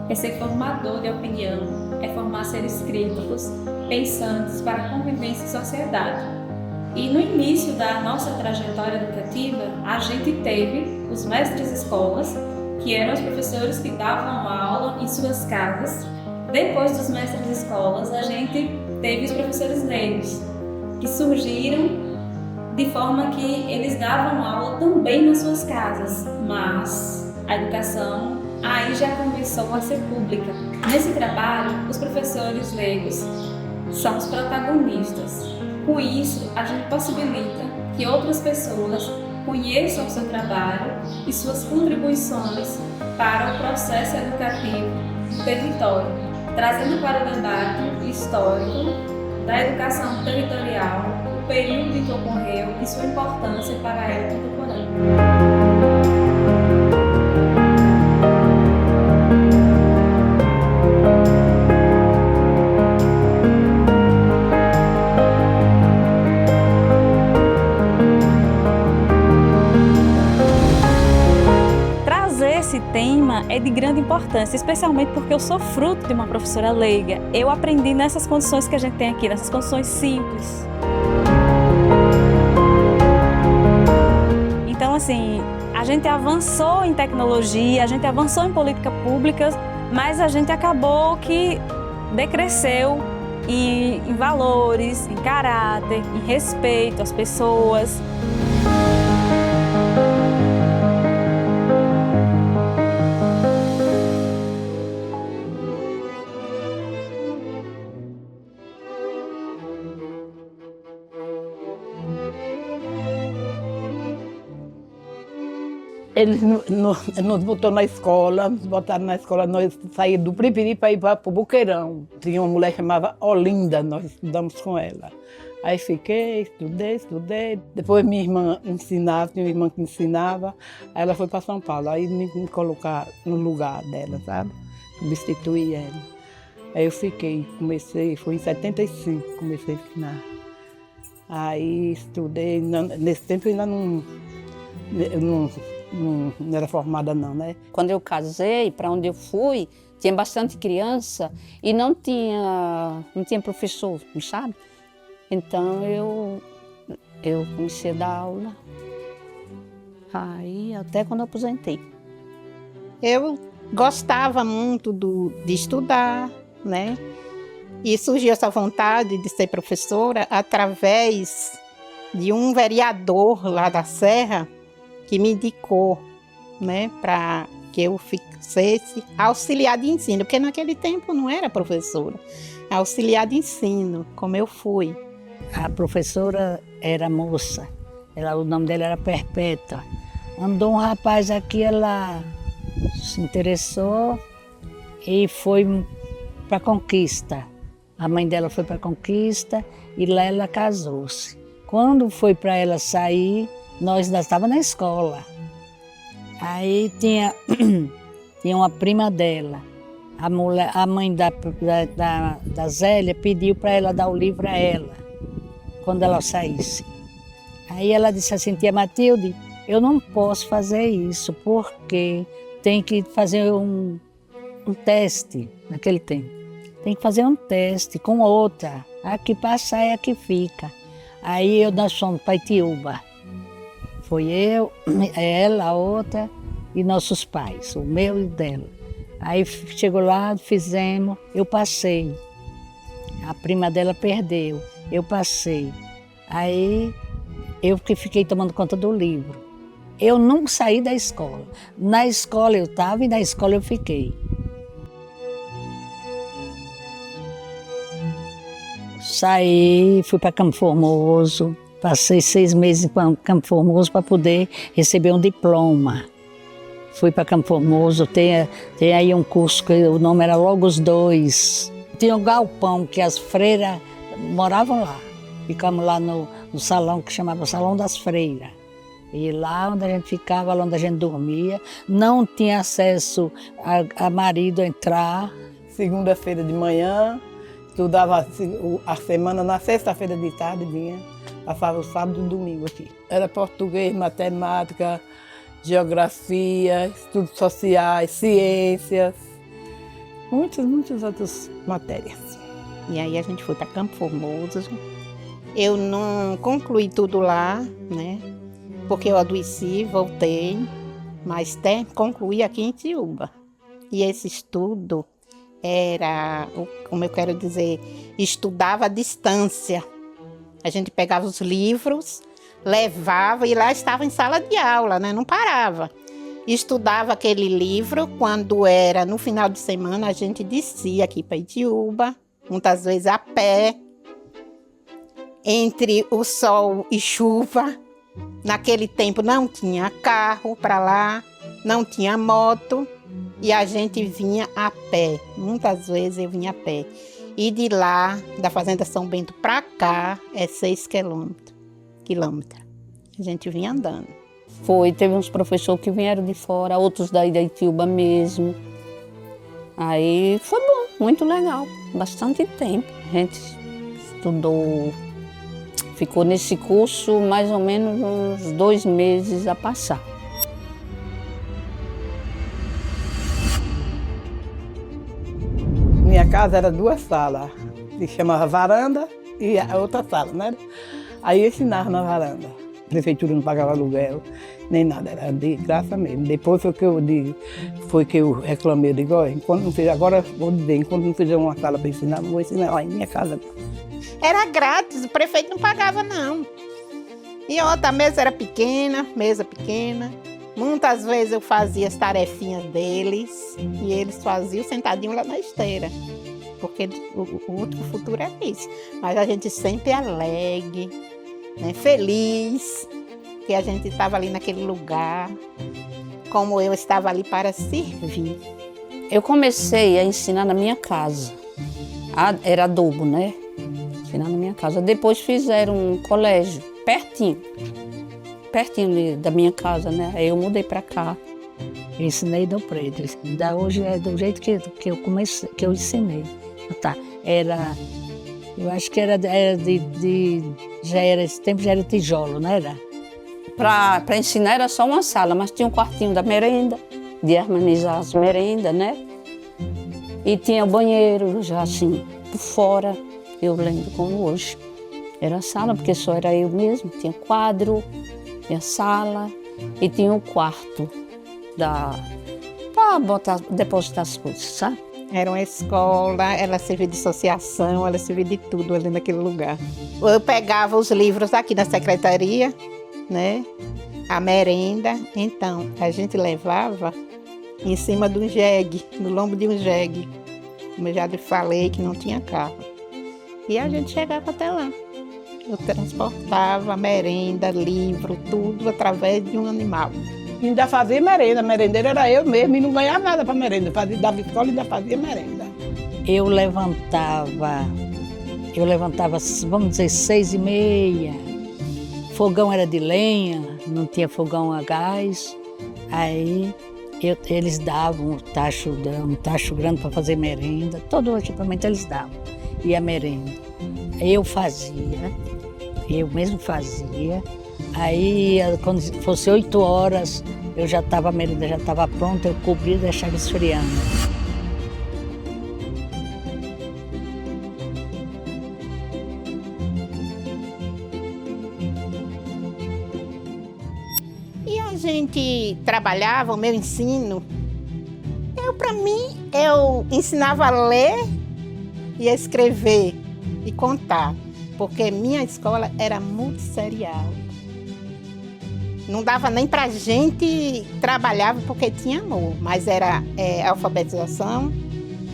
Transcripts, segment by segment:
é ser formador de opinião, é formar seres críticos, pensantes para a convivência em sociedade. E no início da nossa trajetória educativa, a gente teve os mestres escolas, que eram os professores que davam aula em suas casas. Depois dos mestres escolas, a gente teve os professores negros, que surgiram de forma que eles davam aula também nas suas casas, mas a educação aí já começou a ser pública. Nesse trabalho, os professores leigos são os protagonistas. Com isso, a gente possibilita que outras pessoas conheçam o seu trabalho e suas contribuições para o processo educativo do território, trazendo para o debate histórico da educação territorial, o período em que ocorreu e sua importância para a era contemporânea. Esse tema é de grande importância, especialmente porque eu sou fruto de uma professora leiga. Eu aprendi nessas condições que a gente tem aqui, nessas condições simples. Então, assim, a gente avançou em tecnologia, a gente avançou em políticas públicas, mas a gente acabou que decresceu em valores, em caráter, em respeito às pessoas. Eles nos botaram na escola, nós saímos do Piripiri para ir para o Boqueirão. Tinha uma mulher que chamava Olinda, nós estudamos com ela. Aí fiquei, estudei. Depois minha irmã ensinava, tinha uma irmã que ensinava. Aí ela foi para São Paulo, aí me colocar no lugar dela, sabe? Substituí ela. Aí eu fiquei, foi em 75, comecei a ensinar. Aí estudei, nesse tempo eu ainda não era formada não, né? Quando eu casei, para onde eu fui, tinha bastante criança e não tinha professor, sabe? Então eu comecei a dar aula, aí até quando eu aposentei. Eu gostava muito de estudar, né? E surgiu essa vontade de ser professora através de um vereador lá da Serra, que me indicou, né, para que eu fosse auxiliar de ensino, porque naquele tempo não era professora, auxiliar de ensino, como eu fui. A professora era moça, o nome dela era Perpétua. Andou um rapaz aqui, ela se interessou e foi para a Conquista. A mãe dela foi para a Conquista e lá ela casou-se. Quando foi para ela sair, nós ainda estávamos na escola. Aí tinha uma prima dela. A mãe da Zélia pediu para ela dar o livro a ela, quando ela saísse. Aí ela disse assim, tia Matilde, eu não posso fazer isso, porque tem que fazer um teste naquele tempo. Tem que fazer um teste com outra. A que passar é a que fica. Aí nós fomos para Itiúba. Foi eu, ela, a outra e nossos pais, o meu e o dela. Aí chegou lá, fizemos, eu passei. A prima dela perdeu, eu passei. Aí eu que fiquei tomando conta do livro. Eu nunca saí da escola. Na escola eu estava e na escola eu fiquei. Saí, fui para Campo Formoso. Passei 6 meses em Campo Formoso para poder receber um diploma. Fui para Campo Formoso, tem aí um curso que o nome era Logos 2. Tinha um galpão que as freiras moravam lá. Ficamos lá no salão que chamava Salão das Freiras. E lá onde a gente ficava, lá onde a gente dormia, não tinha acesso a marido a entrar. Segunda-feira de manhã, estudava a semana, na sexta-feira de tarde vinha. Passava o sábado e o domingo aqui. Era português, matemática, geografia, estudos sociais, ciências. muitas outras matérias. E aí a gente foi para Campo Formoso. Eu não concluí tudo lá, né? Porque eu adoeci, voltei, mas até concluí aqui em Itiúba. E esse estudo era, como eu quero dizer, estudava à distância. A gente pegava os livros, levava e lá estava em sala de aula, né? Não parava. Estudava aquele livro, quando era no final de semana, a gente descia aqui para Itiúba, muitas vezes a pé, entre o sol e chuva. Naquele tempo não tinha carro para lá, não tinha moto, e a gente vinha a pé. Muitas vezes eu vinha a pé. E de lá, da Fazenda São Bento para cá, é 6 quilômetros. A gente vinha andando. Teve uns professores que vieram de fora, outros daí da Itiúba mesmo. Aí foi bom, muito legal, bastante tempo. A gente estudou, ficou nesse curso mais ou menos uns 2 meses a passar. Minha casa era 2 salas, que chamava varanda e a outra sala, né? Aí eu ensinava na varanda. A prefeitura não pagava aluguel, nem nada, era de graça mesmo. Depois foi que eu reclamei, eu digo, ó, enquanto não fizer, agora vou dizer, enquanto não fizer uma sala para ensinar, não vou ensinar lá em minha casa. Era grátis, o prefeito não pagava não. E outra, a mesa era pequena, mesa pequena. Muitas vezes eu fazia as tarefinhas deles e eles faziam sentadinho lá na esteira. Porque o futuro é isso. Mas a gente sempre alegre, né, feliz, que a gente estava ali naquele lugar, como eu estava ali para servir. Eu comecei a ensinar na minha casa. Era adubo, né? Ensinar na minha casa. Depois fizeram um colégio pertinho da minha casa, né? Aí eu mudei para cá. Eu ensinei do preto. Ainda hoje é do jeito que eu comecei, que eu ensinei. Tá. Eu acho que esse tempo já era tijolo, não era? Para ensinar era só uma sala, mas tinha um quartinho da merenda, de harmonizar as merendas, né? E tinha banheiro já assim, por fora, eu lembro como hoje. Era sala, porque só era eu mesmo, tinha quadro, tinha sala e tinha um quarto para depositar as coisas, sabe? Era uma escola, ela servia de associação, ela servia de tudo ali naquele lugar. Eu pegava os livros aqui na secretaria, né? A merenda. Então, a gente levava em cima de um jegue, no lombo de um jegue. Como eu já lhe falei, que não tinha carro. E a gente chegava até lá. Eu transportava merenda, livro, tudo através de um animal. Ainda fazia merenda, a merendeira era eu mesmo e não ganhava nada para merenda. Dava escola e ainda fazia merenda. Eu levantava, vamos dizer, 6h30. Fogão era de lenha, não tinha fogão a gás. Aí eles davam um tacho grande para fazer merenda. Todo o equipamento eles davam. E a merenda. Eu mesmo fazia. Aí, quando fosse 8 horas, a merenda já estava pronta, eu cobria e deixava esfriando. E a gente trabalhava, o meu ensino, eu ensinava a ler e a escrever e contar, porque minha escola era multisserial. Não dava nem pra gente trabalhar porque tinha amor, mas era alfabetização,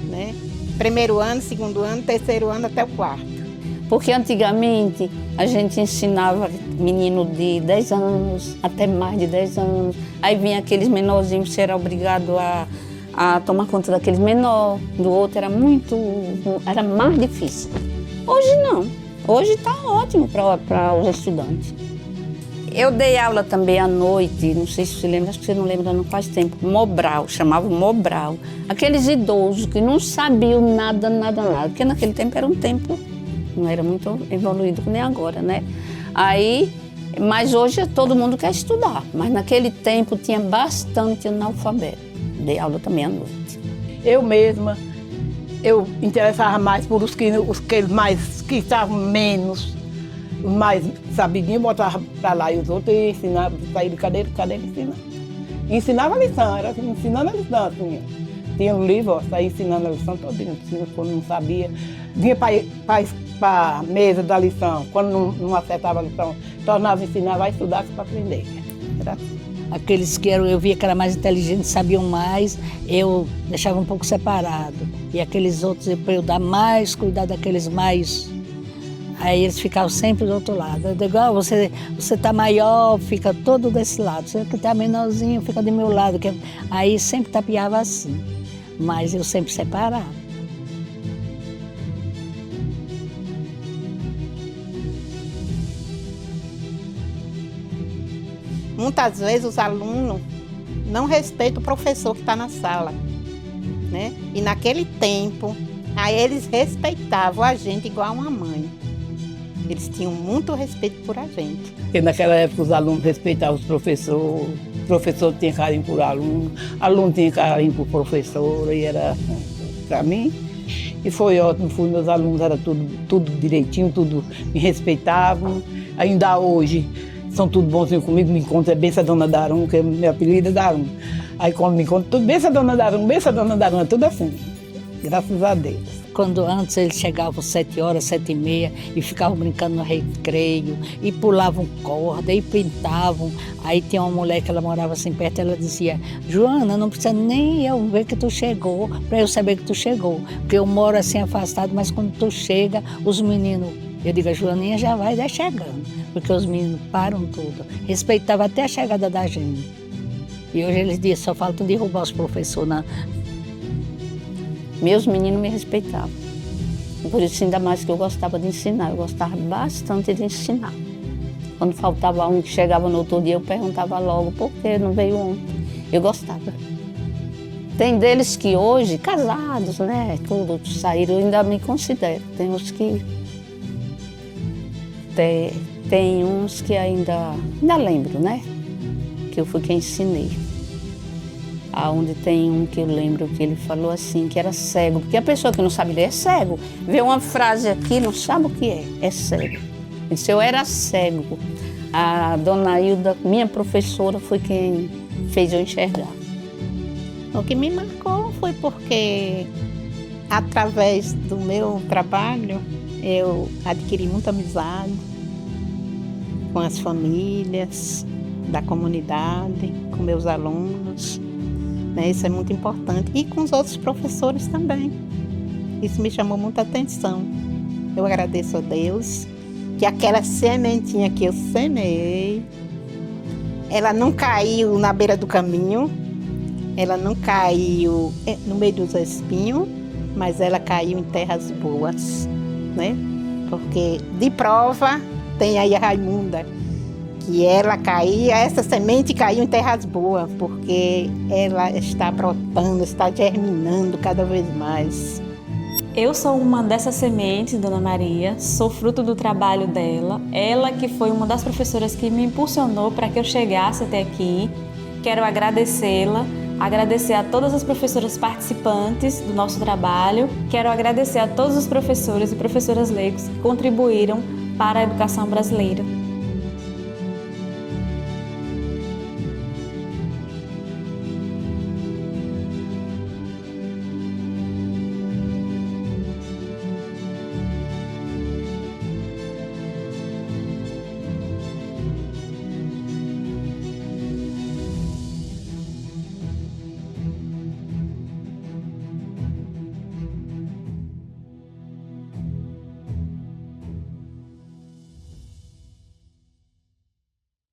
né? 1º ano, 2º ano, 3º ano até o 4º. Porque antigamente a gente ensinava menino de 10 anos, até mais de 10 anos. Aí vinha aqueles menorzinhos, você era obrigado a tomar conta daqueles menor, do outro era mais difícil. Hoje não, hoje está ótimo para os estudantes. Eu dei aula também à noite, não sei se você lembra, acho que você não lembra, não faz tempo, Mobral, chamava Mobral. Aqueles idosos que não sabiam nada, porque naquele tempo era um tempo, não era muito evoluído nem agora, né? Mas hoje todo mundo quer estudar, mas naquele tempo tinha bastante analfabeto. Dei aula também à noite. Eu mesma eu interessava mais por os que estavam menos, os mais sabidinhos, botava para lá e os outros ensinavam, saíam de cadeira ensinava. Ensinava a lição, era assim, ensinando a lição, assim. Tinha um livro, ó, saía ensinando a lição todinha, quando não sabia. Vinha para a mesa da lição, quando não acertava a lição, tornava a ensinar, vai estudar para aprender. Era assim. Aqueles que eu via que eram mais inteligentes, sabiam mais, eu deixava um pouco separado. E aqueles outros, para eu dar mais cuidado daqueles mais... Aí eles ficavam sempre do outro lado. Eu digo, você está maior, fica todo desse lado. Você que está menorzinho, fica do meu lado. Aí sempre tapeava assim. Mas eu sempre separava. Muitas vezes os alunos não respeitam o professor que está na sala, né? E naquele tempo, aí eles respeitavam a gente igual uma mãe. Eles tinham muito respeito por a gente. Porque naquela época os alunos respeitavam os professores, o professor tinha carinho por aluno tinha carinho por professor, e era para mim. E foi ótimo, meus alunos eram tudo direitinho, tudo me respeitavam. Ainda hoje são tudo bonzinhos comigo, me encontram, é benção Dona Darum, que é meu apelido é Darum. Aí quando me encontram, tudo benção Dona Darum, é tudo assim, graças a Deus. Quando antes eles chegavam 7 horas, 7h30 e ficavam brincando no recreio, e pulavam corda, e pintavam. Aí tinha uma mulher que ela morava assim perto, ela dizia, Joana, não precisa nem eu ver que tu chegou, para eu saber que tu chegou. Porque eu moro assim afastado, mas quando tu chega, os meninos, eu digo, a Joaninha já vai chegando, porque os meninos param tudo. Respeitavam até a chegada da gente. E hoje eles dizem, só faltam derrubar os professores. Meus meninos me respeitavam. Por isso, ainda mais que eu gostava de ensinar. Eu gostava bastante de ensinar. Quando faltava um que chegava no outro dia, eu perguntava logo, por que não veio ontem? Eu gostava. Tem deles que hoje, casados, né, tudo, saíram, eu ainda me considero. Tem uns que... Tem uns que ainda lembro, né, que eu fui quem ensinei. Onde tem um que eu lembro que ele falou assim, que era cego, porque a pessoa que não sabe ler é cego. Vê uma frase aqui, não sabe o que é cego. Ele disse, eu era cego. A dona Hilda, minha professora, foi quem fez eu enxergar. O que me marcou foi porque, através do meu trabalho, eu adquiri muita amizade com as famílias da comunidade, com meus alunos. Isso é muito importante. E com os outros professores também. Isso me chamou muita atenção. Eu agradeço a Deus que aquela sementinha que eu semeei, ela não caiu na beira do caminho, ela não caiu no meio dos espinhos, mas ela caiu em terras boas, né? Porque de prova tem aí a Raimunda, que essa semente caiu em terras boas, porque ela está brotando, está germinando cada vez mais. Eu sou uma dessas sementes, Dona Maria, sou fruto do trabalho dela. Ela que foi uma das professoras que me impulsionou para que eu chegasse até aqui. Quero agradecê-la, agradecer a todas as professoras participantes do nosso trabalho. Quero agradecer a todos os professores e professoras leigos que contribuíram para a educação brasileira.